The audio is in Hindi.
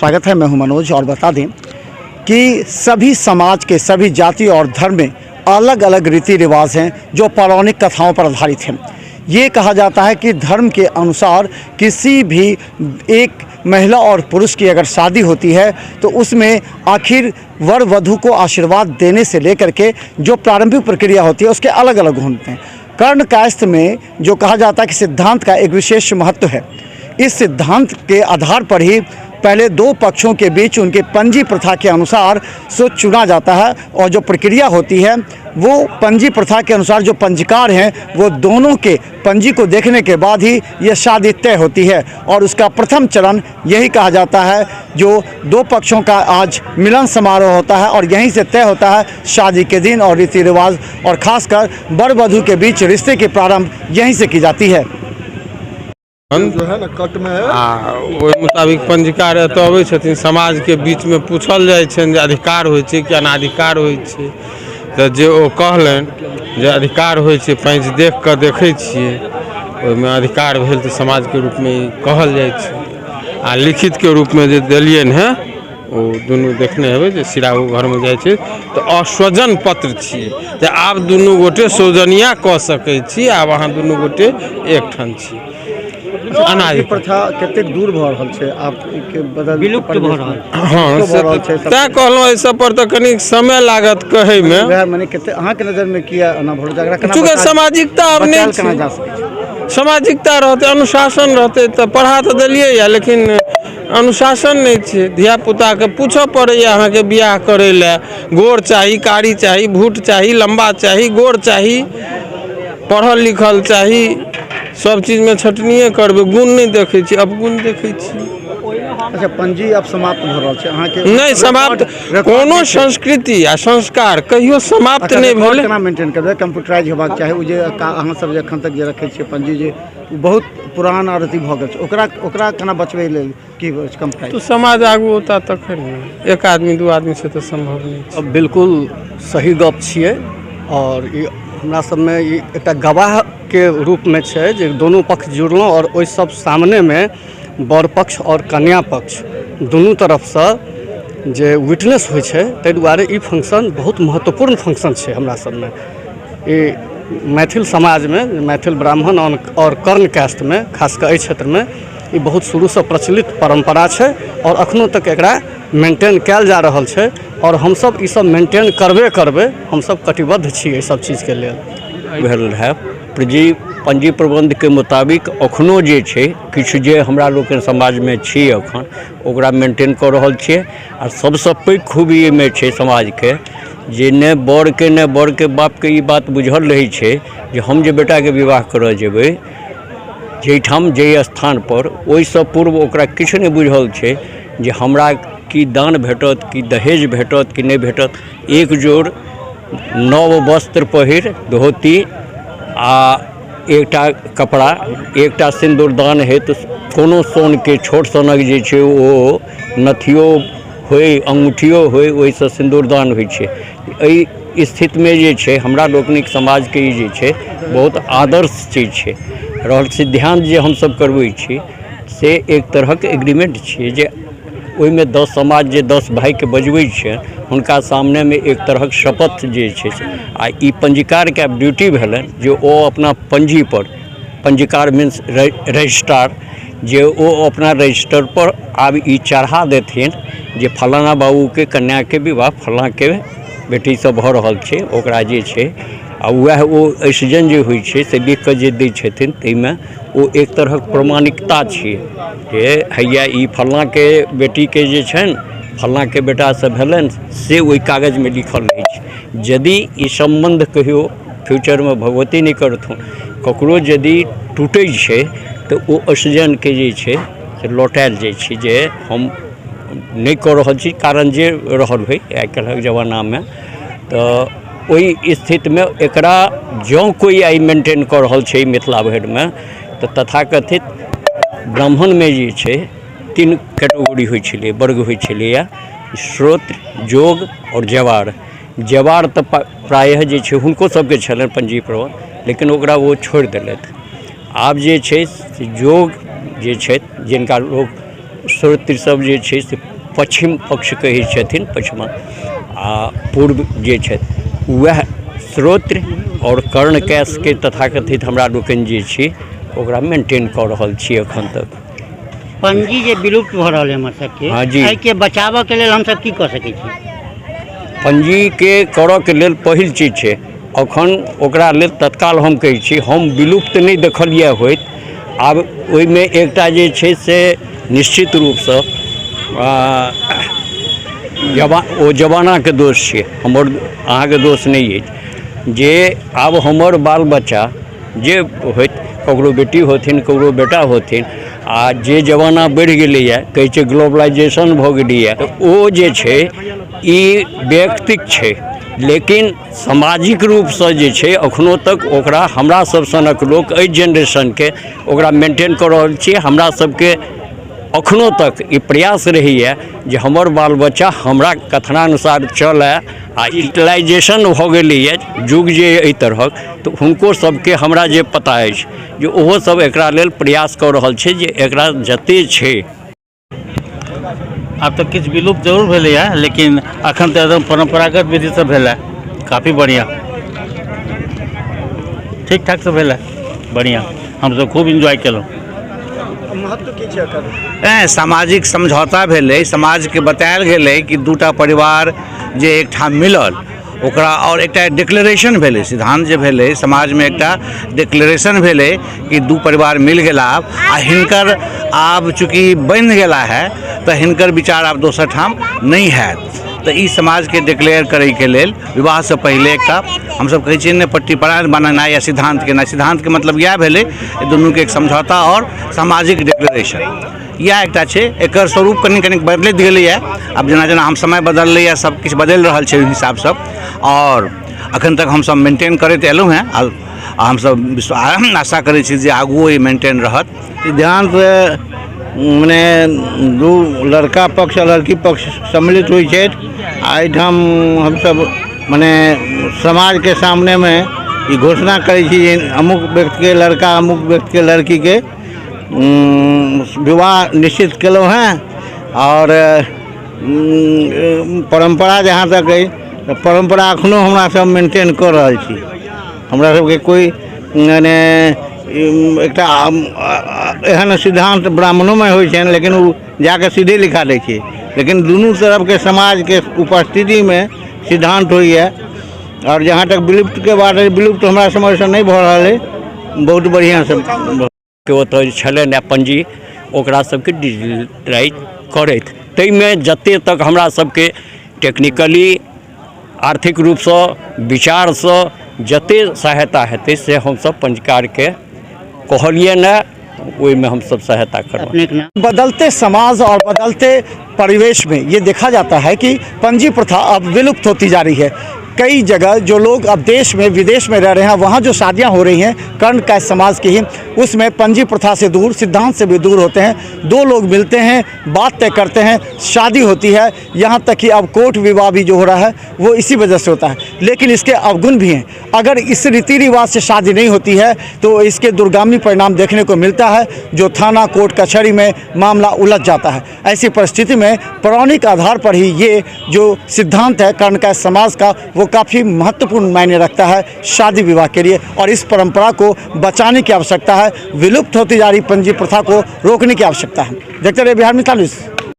स्वागत है। मैं हूं मनोज और बता दें कि सभी समाज के सभी जाति और धर्म में अलग अलग रीति रिवाज हैं जो पौराणिक कथाओं पर आधारित हैं। ये कहा जाता है कि धर्म के अनुसार किसी भी एक महिला और पुरुष की अगर शादी होती है तो उसमें आखिर वर वधू को आशीर्वाद देने से लेकर के जो प्रारंभिक प्रक्रिया होती है उसके अलग अलग होते हैं। कर्ण कायस्थ में जो कहा जाता है कि सिद्धांत का एक विशेष महत्व है। इस सिद्धांत के आधार पर ही पहले दो पक्षों के बीच उनके पंजी प्रथा के अनुसार सो चुना जाता है और जो प्रक्रिया होती है वो पंजी प्रथा के अनुसार जो पंजीकार हैं वो दोनों के पंजी को देखने के बाद ही यह शादी तय होती है। और उसका प्रथम चरण यही कहा जाता है जो दो पक्षों का आज मिलन समारोह होता है और यहीं से तय होता है शादी के दिन और रीति रिवाज, और ख़ासकर वर वधू के बीच रिश्ते की प्रारंभ यहीं से की जाती है। जो है ना कट में ओहि मुताबिक पंजीकार एतऽ अबै छथिन, समाज के बीच में पूछल जाइ छनि जे अधिकार होइ छै कि अनाधिकार होइ छै। तऽ जे ओ कहलनि जे अधिकार होइ छै, पैंच देख कऽ देखै छियै ओहिमे अधिकार भेल तऽ समाज के रूप में कहल जाइ छै। आ लिखित के रूप में जे देलियनि हैं ओ दुनू देखने हेबै जे सिराहू घर में जाइ छै तऽ अस्वजन पत्र छियै जे आब दुनू गोटे सौजनिया कऽ सकै छी, आब अहाँ दुनू गोटे एकठाम छी। अनाज प्रथा कतेक दूर भऽ रहल छै, आप के बदल विलुप्त भऽ रहल हाँ तैं कहलहुँ एहि सब पर तऽ कनी समय लागत कहै में। वएह माने कते अहाँ के नजर में किया ना भोर जागरा केना चूँकि सामाजिकता आब नहीं केना जा सकै छै। सामाजिकता रहते, अनुशासन रहते तऽ पढ़ा तऽ देलियै या, लेकिन अनुशासन नहीं छै। धिया पुता के पूछऽ पड़ैए अहाँ के बियाह करे ले, गोर चाही, कारी चाही, भूट चाही, लंबा चाही, गोर चाही, पढ़ल लिखल चाही, सब चीज में छटनिए करबे, गुण नहीं देखे छी, अब गुण देखे छी। अच्छा, पंजी अब समाप्त भ रहल छै अहाँ के? नहीं समाप्त, कोनो संस्कृति आ संस्कार कहियो समाप्त नहीं भेलै। केना मेंटेन करबे? कंप्यूटराइज होबाक चाही। ओ जे अहाँ सब जे एखन तक जे रखै छियै पंजी जे बहुत पुरान और अथी भ गेल छै, ओकरा केना बचबै लेल की कंप्यूटराइज? तो समाज आगू होता तखन ने, एक आदमी दू आदमी से तो संभव नहीं छै। अब बिल्कुल सही गप छियै और ई हमरा सब में ई एकटा गवाह के रूप में छै जे दोनों पक्ष जुड़लहुँ और ओहि सब सामने में बर पक्ष और कन्या पक्ष दुनू तरफ से जे विटनेस होइ छै, ताहि दुआरे ई फंक्शन बहुत महत्वपूर्ण फंक्शन छै हमरा सब में। ई मैथिल समाज में, मैथिल ब्राह्मण और कर्ण कास्ट में, खासकर एहि क्षेत्र में ई बहुत शुरू से प्रचलित परंपरा छै और अखनो तक एकरा मेंटेन कयल जा रहल छै और हम सब ई सब मेंटेन करबे हम सब कटिबद्ध छी एहि सब चीज के लेल। भेल है पंजी प्रबंध के मुताबिक अखनो जे छै किछु जे हमरा लोकन समाज में छी अखन ओकरा मेंटेन कर रहल छियै। आ सबसे पैघ खूबी में छै समाज के जे ने बर के बाप के ई बात बुझल रही छै जे हम जे बेटा के विवाह करऽ जेबै जाहिठाम जे स्थान पर, ओहिसँ पूर्व ओकरा किछु नहि बुझल छै जे हमरा की दान भेटत, कि दहेज भेटत कि नहीं भेटत। एक जोड़ नव वस्त्र पहिर, धोती आ एकटा कपड़ा, एकटा सिंदूरदान हेतु कोनो सोन के छोट सनक जे छै ओ नथियो होय, अंगूठियो होय, ओहिसँ सिंदूरदान होइ छै। एहि स्थिति में जे छै हमरा लोकनिक समाज के ई जे छै बहुत आदर्श चीज छै। रहल सिद्धांत जे हम सब करबै छी से एक तरहक एग्रीमेंट छियै जे ओहिमे 10 समाज जे 10 भाई के बजबै छै हुनका सामने में एक तरहक शपथ जे छै। आ ई पंजीकार के ड्यूटी भेलनि जे ओ अपना पंजी पर, पंजीकार मीन्स रजिस्ट्रार, जे ओ अपना रजिस्टर पर आब ई चढ़ा देथिन जे फलाना बाबू के कन्या के विवाह फलाना के बेटी से भऽ रहल छै। ओकरा जे छै आ वएह ओ एक्सीजन जे होइ छै से लिख कऽ जे दै छथिन ताहिमे ओ एक तरहक प्रमाणिकता छियै जे हैया ई फलाना के बेटी के जे छनि फलाना के बेटा से भेलनि से ओहि कागज में लिखल रहै छै। यदि ई संबंध कहियो फ्यूचर में भगवती नहीं करथुन ककरो यदि टूटै छै तऽ ओ ऑक्सीजन के जे छै से लौटायल जाइ छै जे हम नहीं कऽ रहल छी, कारण जे रहल होइ आइ काल्हिक जमाना में। तऽ ओहि स्थिति में एकरा जँ कोई आई मेंटेन कऽ रहल छै मिथिला भरि में तऽ तथाकथित ब्राह्मण में जे छै 3 कैटेगरी होइ छलै, वर्ग होइ छलैया, श्रोत्र, जोग और जवार। जवार तऽ प्रायः जे छै हुनको सबके छलनि पंजी प्रबंध, लेकिन ओकरा वो छोड़ि देलथि। आब जे छै से जोग जे छथि जिनका लोग श्रोत्र सब जे छै से पश्चिम पक्ष कहै छथिन, पश्चिमा आ पूर्व जे छथि वएह श्रोत्र और कर्णकैश के तथाकथित हमरा लोकनि जे छी ओकरा मेंटेन कऽ रहल छी एखन तक। पंजी जे विलुप्त भऽ रहल है हमर सबके, हाँ जी। एहिके बचावके लेल हमसब की कऽ सकै छी? पंजी के करऽ के लेल पहिल चीज छै अखन ओकरा लेल तत्काल हम कहै छी, हम विलुप्त नहीं देखलिए होइत, आब ओहिमे एकटा जे छै से निश्चित रूपसँ जमानाके दोष छै, हमर अहाँके दोष नहीं अछि। जे आब हमर बाल बच्चा जे होइत, ककरो बेटी होथिन ककरो बेटा होथिन, आ जे जमाना बढ़ि गेलैए, कहै छै ग्लोबलाइजेशन भऽ गेलैए, तऽ ओ जे छै ई व्यक्तिक छै, लेकिन सामाजिक रूपसँ जे छै अखनो तक ओकरा हमरा सब सनक लोक एहि जेनरेशनके ओकरा मेंटेन कऽ रहल छियै। हमरा सबके अखनो तक ई प्रयास रहैए जे हमर बाल बच्चा हमरा कथनानुसार चलए, आ यूटिलाइजेशन भऽ गेलैए युग जे एहि तरहक, तऽ हुनको सबके हमरा जे पता अछि जे ओहो सब एकरा लेल प्रयास कऽ रहल छै जे एकरा जते छै। आब तऽ किछु विलुप्त जरूर भेलैए, लेकिन अखन तऽ एकदम परम्परागत विधिसँ भेलै, काफ़ी बढ़िआँ, ठीक ठाक से भेलै, बढ़िआँ, हमसब खूब इन्जॉय केलहुँ। महत्व की छै एकर? सामाजिक समझौता भेलै, समाजके बतायल गेलै कि दूटा परिवार जे एकठाम मिलल ओकरा, और एकटा डिक्लेरेशन भेलै, सिद्धांत जे भेलै समाजमे एकटा डिक्लेरेशन भेलै कि दू परिवार मिल गेला आ हिनकर आब चूँकि बनि गेला है तऽ हिनकर विचार आब दोसर ठाम नहीं हैत। तऽ ई समाजके डिक्लेयर करैके लेल विवाहसँ पहिले एकटा हमसब कहै छियै ने पट्टी परार बनेनाइ या सिद्धांत केनाइ। सिद्धांतके मतलब इएह भेलै दुनूके एक समझौता और सामाजिक डिक्लेरेशन, इएह एकटा छै। एकर स्वरूप कनि कनि बदलैत गेलैए, आब जेना जेना हम समय बदललैए सब किछु बदलि रहल छै ओहि हिसाबसँ, और अखन तक हमसब मेंटेन करैत एलहुँ हैं, आ हमसब आशा करै छी जे आगुओ ई मेंटेन रहत। सिद्धांत मने दू लड़का पक्ष आ लड़की पक्ष सम्मिलित होइ छथि, आ एहिठाम हमसब मने समाजके सामनेमे ई घोषणा करै छी जे अमुक व्यक्तिके लड़का अमुक व्यक्तिके लड़कीके विवाह निश्चित केलहुँ हैं। और परंपरा जहाँ तक अइ तऽ परंपरा एखनो हमरा सब मेंटेन कऽ रहल छी। हमरा सबके कोई मने एकटा एहन सिद्धांत ब्राह्मणों में होइ छनि, लेकिन वो जाके सीधे लिखा दै छै, लेकिन दुनू तरफके समाजके उपस्थिति में सिद्धांत होइए। और जहाँ तक विलुप्त के बात है, विलुप्त हमरा समझसँ नहीं भऽ रहल है, बहुत बढ़िया से के ओतऽ छलनि पंजी ओकरा सबके डिजिटलाइज करैत, ताहिमे जते तक हमरा सबके टेक्निकली आर्थिक रूपसँ विचारसँ जते सहायता हेतै से हमसब पंजीकारके कहलिए न, ओहिमे हम सब सहायता करब। बदलते समाज और बदलते परिवेश में ये देखा जाता है कि पंजी प्रथा अब विलुप्त होती जा रही है। कई जगह जो लोग अब देश में विदेश में रह रहे हैं, वहाँ जो शादियाँ हो रही हैं कर्ण कैश समाज की ही, उसमें पंजी प्रथा से दूर, सिद्धांत से भी दूर होते हैं। दो लोग मिलते हैं, बात तय करते हैं, शादी होती है। यहाँ तक कि अब कोर्ट विवाह भी जो हो रहा है वो इसी वजह से होता है। लेकिन इसके अवगुण भी हैं। अगर इस रीति रिवाज से शादी नहीं होती है तो इसके दुर्गामी परिणाम देखने को मिलता है, जो थाना कोर्ट कचहरी में मामला उलझ जाता है। ऐसी परिस्थिति में पौराणिक आधार पर ही ये जो सिद्धांत है कर्ण कैश समाज का, वो काफ़ी महत्वपूर्ण मायने रखता है शादी विवाह के लिए। और इस परंपरा को बचाने की आवश्यकता है, विलुप्त होती जा रही पंजी प्रथा को रोकने की आवश्यकता है। देखते रहिए बिहार मित्र न्यूज़।